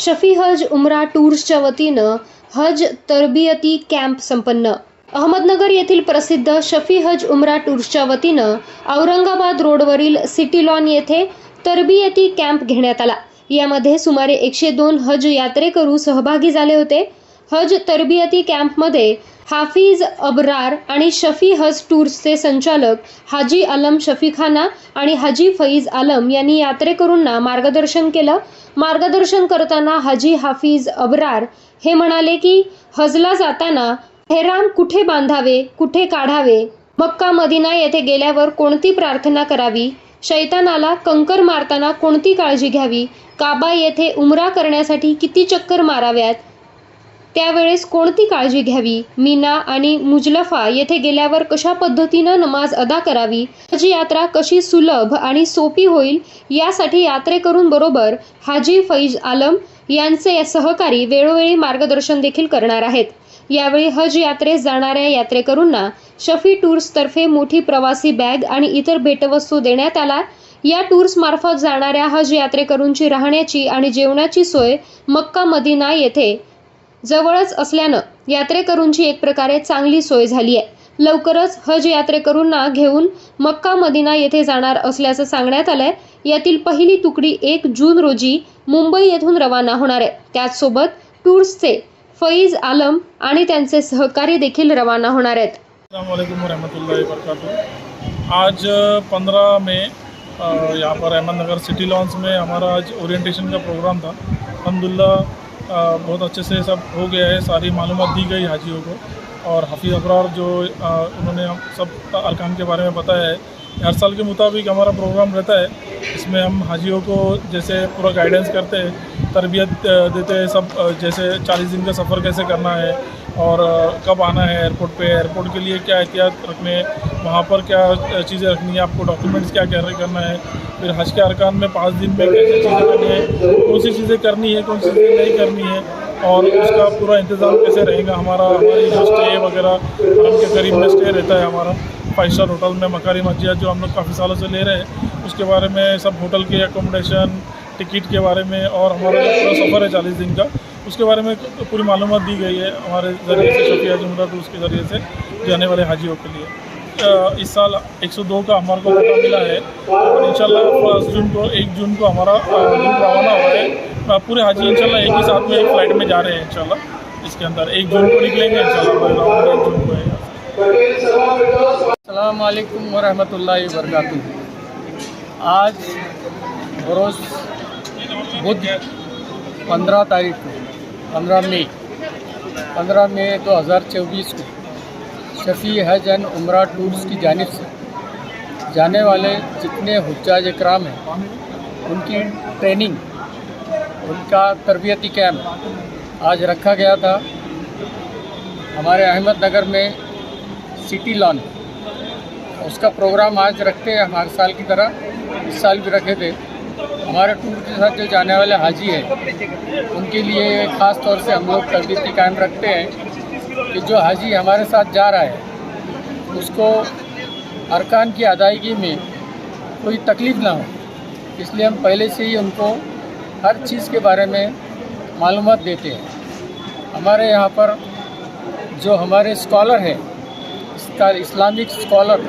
शफी हज उमरा टूर्सच्या वतीनं हज तरबियती कॅम्प संपन्न. अहमदनगर येथील प्रसिद्ध शफी हज उमरा टूर्सच्या वतीनं औरंगाबाद रोडवरील सिटी लॉन येथे तरबियती कॅम्प घेण्यात आला. यामध्ये सुमारे 102 हज यात्रेकरू सहभागी झाले होते. हज तरबियती कॅम्पमध्ये हाफिज अबरार आणि शफी हज टूर्सचे संचालक हाजी आलम शफीखाना आणि हाजी फैज आलम यांनी यात्रेकरूंना मार्गदर्शन केलं. मार्गदर्शन करताना हाजी हाफिज अबरार हे म्हणाले की हजला जाताना एहराम कुठे बांधावे, कुठे काढावे, मक्का मदिना येथे गेल्यावर कोणती प्रार्थना करावी, शैतानाला कंकर मारताना कोणती काळजी घ्यावी, काबा येथे उमरा करण्यासाठी किती चक्कर माराव्यात, त्यावेळेस कोणती काळजी घ्यावी, मीना आणि मुजलफा येथे गेल्यावर कशा पद्धतीनं नमाज अदा करावी, हज यात्रा कशी सुलभ आणि सोपी होईल यासाठी यात्रेकरूंबरोबर हाजी फैज आलम यांचे सहकारी वेळोवेळी मार्गदर्शन देखील करणार आहेत. यावेळी हज यात्रेस जाणाऱ्या यात्रेकरूंना शफी टूर्स तर्फे मोठी प्रवासी बॅग आणि इतर भेटवस्तू देण्यात आला. या टूर्स मार्फत जाणाऱ्या हज यात्रेकरूंची राहण्याची आणि जेवणाची सोय मक्का मदिना येथे जवळच असल्यानं यात्रेकरूंची एक प्रकारे चांगली सोय झाली आहे. लवकरच हज यात्रेकरूंना घेऊन मक्का मदिना येथे जाणार असल्याचं सांगण्यात आलंय. यातील पहिली तुकडी 1 जून रोजी मुंबई येथून रवाना होणार आहे. त्याचसोबत टूर्सचे फैज आलम आणि त्यांचे सहकारी देखील रवाना होणार आहेत. अस्सलाम वालेकुम रहमतुल्लाहि वबरकातुहू। आज 15 मई यहाँ पर अहमदनगर सिटी लॉन्स में हमारा आज ओरिएंटेशन का प्रोग्राम था। अल्हम्दुलिल्लाह बहुत अच्छे से सब हो गया है। सारी मालूमात दी गई हाजियों को और हाफिज़ अबरार जो उन्होंने हम सब अरकान के बारे में बताया है। हर साल के मुताबिक हमारा प्रोग्राम रहता है। इसमें हम हाजियों को जैसे पूरा गाइडेंस करते हैं, तरबियत देते हैं सब, जैसे 40 दिन का सफ़र कैसे करना है और कब आना है एयरपोर्ट पे, एयरपोर्ट के लिए क्या एहतियात रखने, वहाँ पर क्या चीज़ें रखनी है, आपको डॉक्यूमेंट्स क्या कैरी करना है, फिर हज के अरकान में 5 दिन में कैसे चीज़ें करनी है, कौन सी चीज़ें करनी है, कौन सी चीज़ें नहीं करनी है और उसका पूरा इंतज़ाम कैसे रहेगा। हमारी जो स्टे वगैरह हरम के करीब में स्टे रहता है हमारा 5 स्टार होटल में मकारी मस्जिद जो हम लोग काफ़ी सालों से ले रहे हैं, उसके बारे में सब होटल के अकोमोडेशन, टिकट के बारे में और हमारा जो पूरा सफ़र है 40 दिन का, उसके बारे में पूरी मालूमात दी गई है हमारे ज़रिए से, शफी हज उमरा टूर्स के ज़रिए से जाने वाले हाजियों के लिए। इस साल 102 का हमारे को मौका मिला है और इंशाल्लाह 1 जून को हमारा दिन रवाना हुआ है। पूरे हाजी इंशाल्लाह एक ही साथ में एक फ़्लाइट में जा रहे हैं। इंशाल्लाह इसके अंदर 1 जून को निकलेंगे इंशाल्लाह, 1 जून को है। अस्सलाम वालेकुम वरहमतुल्लाहि वबरकातुहू। आज बरोज़ बुध 15 तारीख को 15 मई 2024 को शफी हज एंड उमरा टूर्स की जानिब से जाने वाले जितने हुज्जाज इकराम हैं उनकी ट्रेनिंग, उनका तरबियती कैंप आज रखा गया था हमारे अहमदनगर में सिटी लॉन। उसका प्रोग्राम आज रखते हैं हर साल की तरह, इस साल भी रखे थे। हमारे टूर के साथ जो जाने वाले हाजी हैं उनके लिए ख़ास तौर से हम लोग तरबियती कायम रखते हैं कि जो हाजी हमारे साथ जा रहा है उसको अरकान की अदायगी में कोई तकलीफ़ ना हो, इसलिए हम पहले से ही उनको हर चीज़ के बारे में मालूमात देते हैं। हमारे यहाँ पर जो हमारे स्कॉलर हैं, इसका इस्लामिक स्कॉलर,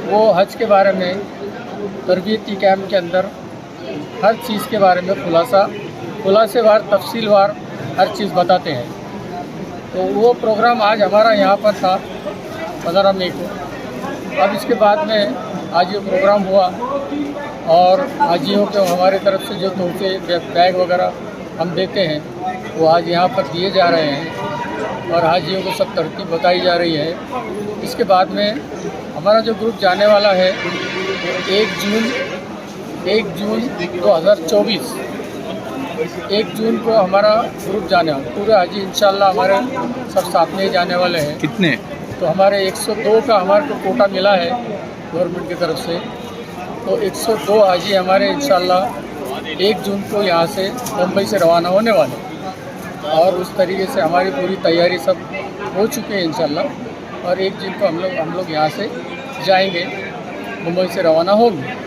वो हज के बारे में तरबियती कैम्प के अंदर हर चीज़ के बारे में खुलासेवार तफसीलवार हर चीज़ बताते हैं। तो वो प्रोग्राम आज हमारा यहाँ पर था 15 मई को। अब इसके बाद में आज ये प्रोग्राम हुआ और हाजियों को हमारे तरफ से जो तोहफे बैग वगैरह हम देते हैं वो आज यहाँ पर दिए जा रहे हैं और हाजियों को सब तरतीब बताई जा रही है। इसके बाद में हमारा जो ग्रुप जाने वाला है 1 जून 2024 1 जून को हमारा ग्रुप जाने वाला, पूरे हाजी इंशाल्लाह हमारे सब साथ में ही जाने वाले हैं। कितने? तो हमारे 102 का हमारे को कोटा मिला है गवर्नमेंट की तरफ से, तो 102 हाजी हमारे इंशाल्लाह 1 जून को यहाँ से मुंबई से रवाना होने वाले और उस तरीके से हमारी पूरी तैयारी सब हो चुकी है इंशाल्लाह। और 1 जून को हम लोग यहाँ से जाएंगे, मुंबई से रवाना होंगे।